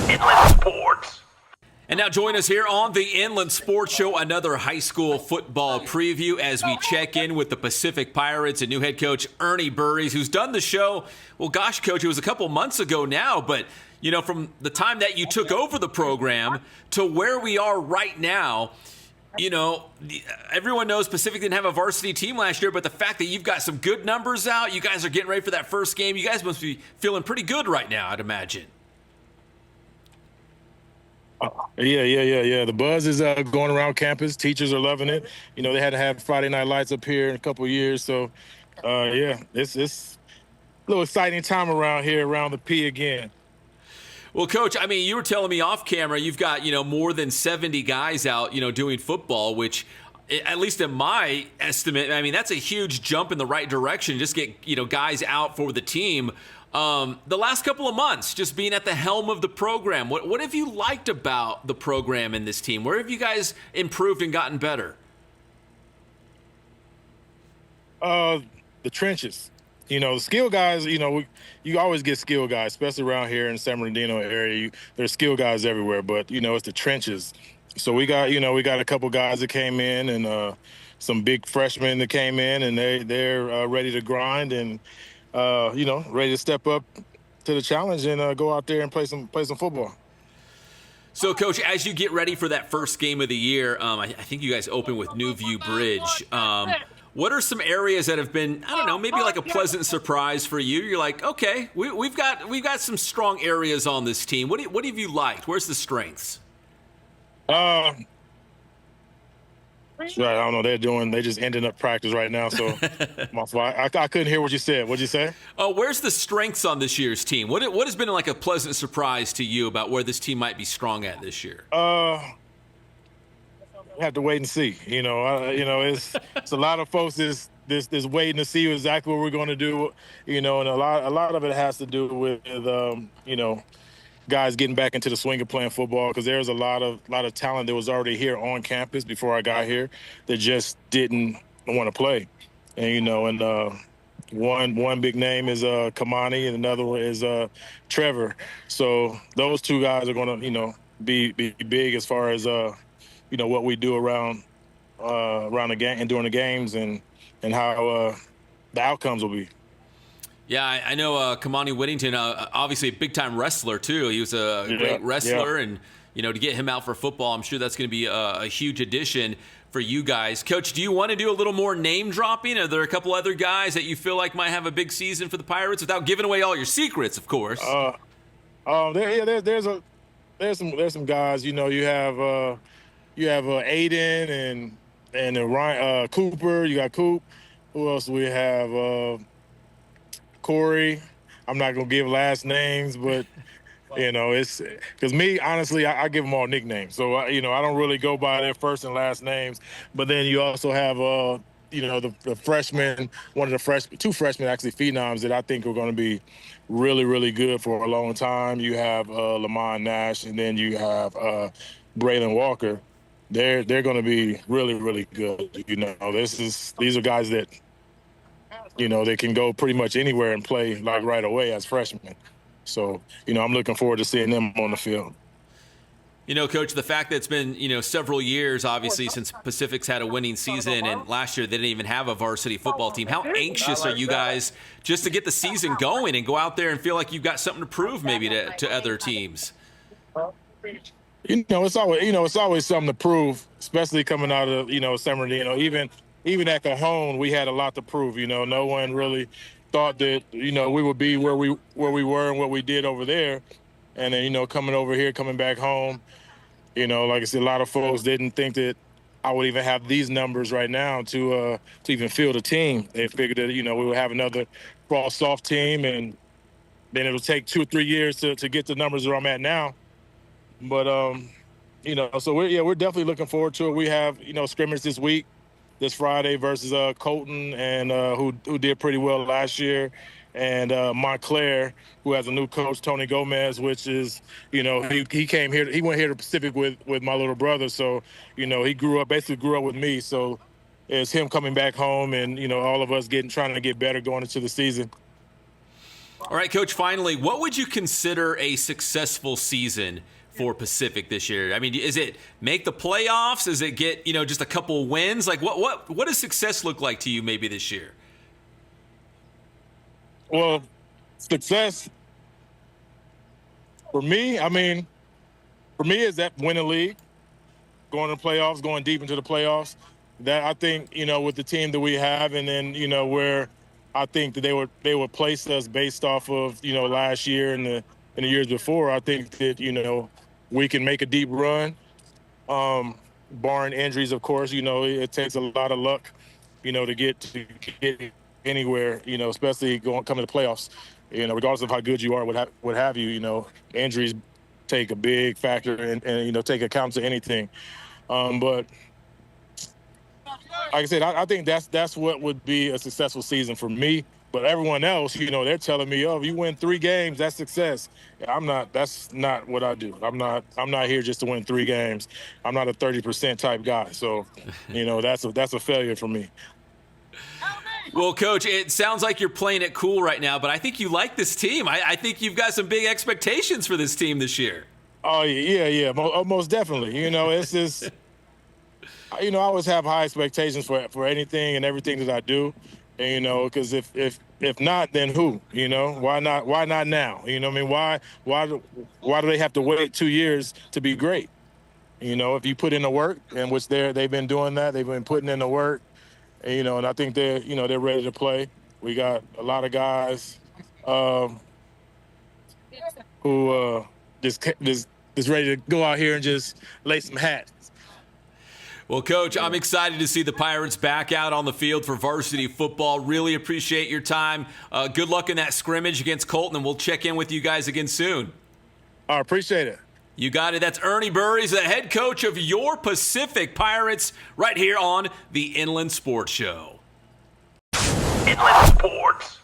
Inland Sports. And now join us here on the Inland Sports Show, another high school football preview as we check in with the Pacific Pirates and new head coach Ernie Burries, who's done the show. Well, gosh, Coach, it was a couple months ago now, but, you know, from the time that you took over the program to where we are right now, you know, everyone knows Pacific didn't have a varsity team last year, but the fact that you've got some good numbers out, you guys are getting ready for that first game, you guys must be feeling pretty good right now, I'd imagine. Yeah. The buzz is going around campus. Teachers are loving it. You know, they had to have Friday Night Lights up here in a couple of years. So, it's a little exciting time around here, around the P again. Well, Coach, I mean, you were telling me off camera you've got, you know, more than 70 guys out, you know, doing football, which, at least in my estimate, I mean, that's a huge jump in the right direction. Just get, you know, guys out for the team. The last couple of months, just being at the helm of the program, what have you liked about the program and this team? Where have you guys improved and gotten better? The trenches. You know, the skill guys, you know, you always get skill guys, especially around here in the San Bernardino area. There's skill guys everywhere, but, you know, it's the trenches. So we got a couple guys that came in and some big freshmen that came in, and they're ready to grind and, you know, ready to step up to the challenge and go out there and play some football. So, Coach, as you get ready for that first game of the year, I think you guys open with New View Bridge. What are some areas that have been, I don't know, maybe like a pleasant surprise for you? You're like, okay, we've got some strong areas on this team. What have you liked? Where's the strengths? Right, I don't know. They just ended up practice right now, so I couldn't hear what you said. What'd you say? Oh, where's the strengths on this year's team? What has been like a pleasant surprise to you about where this team might be strong at this year? We have to wait and see. You know, it's a lot of folks is waiting to see exactly what we're going to do. You know, and a lot of it has to do with you know, guys getting back into the swing of playing football, because there's a lot of talent that was already here on campus before I got here that just didn't want to play. And, you know, and one big name is Kamani, and another one is Trevor. So those two guys are going to, you know, be big as far as, you know, what we do around the game and during the games and how the outcomes will be. Yeah, I know Kamani Whittington, obviously a big-time wrestler, too. He was a great wrestler, and, you know, to get him out for football, I'm sure that's going to be a huge addition for you guys. Coach, do you want to do a little more name-dropping? Are there a couple other guys that you feel like might have a big season for the Pirates without giving away all your secrets, of course? There's some guys. You know, you have Aiden and Ryan Cooper. You got Coop. Who else do we have? Corey. I'm not gonna give last names, but you know, it's because me, honestly, I give them all nicknames. So you know, I don't really go by their first and last names. But then you also have you know, the freshman, two freshmen actually phenoms that I think are going to be really, really good for a long time. You have Lamont Nash, and then you have Braylon Walker. They're going to be really, really good. You know, these are guys that, you know, they can go pretty much anywhere and play like right away as freshmen. So, you know, I'm looking forward to seeing them on the field. You know, Coach, the fact that it's been, you know, several years, obviously, since Pacific's had a winning season, and last year they didn't even have a varsity football team. How anxious are you guys just to get the season going and go out there and feel like you've got something to prove maybe to other teams? You know, it's always something to prove, especially coming out of, you know, San Bernardino. Even at Cajon, we had a lot to prove. You know, no one really thought that, you know, we would be where we were and what we did over there. And then, you know, coming back home, you know, like I said, a lot of folks didn't think that I would even have these numbers right now to even field a team. They figured that, you know, we would have another raw soft team, and then it'll take 2 or 3 years to get the numbers where I'm at now. But, you know, so we're definitely looking forward to it. We have, you know, scrimmage this Friday versus Colton, and who did pretty well last year, and Montclair, who has a new coach, Tony Gomez, which is, you know, he came here, he went here to Pacific with my little brother, so, you know, he basically grew up with me, so it's him coming back home, and, you know, all of us trying to get better going into the season. All right, Coach, finally, what would you consider a successful season for Pacific this year? I mean, is it make the playoffs? Is it get, just a couple wins? Like, what does success look like to you maybe this year? Well, success for me, is that win a league, going to the playoffs, going deep into the playoffs. That I think, with the team that we have, and then, where I think that they would place us based off of, last year and the years before. I think that, we can make a deep run, barring injuries, of course. It takes a lot of luck, to get anywhere, especially coming to the playoffs. Regardless of how good you are, what have you, injuries take a big factor and take account to anything. But like I said, I think that's what would be a successful season for me. But everyone else, they're telling me, oh, if you win 3 games, that's success. I'm not. That's not what I do. I'm not here just to win 3 games. I'm not a 30% type guy. So, that's a failure for me. Well, Coach, it sounds like you're playing it cool right now, but I think you like this team. I think you've got some big expectations for this team this year. Oh, yeah, most definitely. It's just, I always have high expectations for anything and everything that I do. And, because if not, then who? Why not? Why not now? Why do they have to wait 2 years to be great? If you put in the work, and which they've been doing that, they've been putting in the work. And, and I think they're ready to play. We got a lot of guys who just ready to go out here and just lay some hats. Well, Coach, I'm excited to see the Pirates back out on the field for varsity football. Really appreciate your time. Good luck in that scrimmage against Colton, and we'll check in with you guys again soon. I appreciate it. You got it. That's Ernie Burries, the head coach of your Pacific Pirates, right here on the Inland Sports Show. Inland Sports.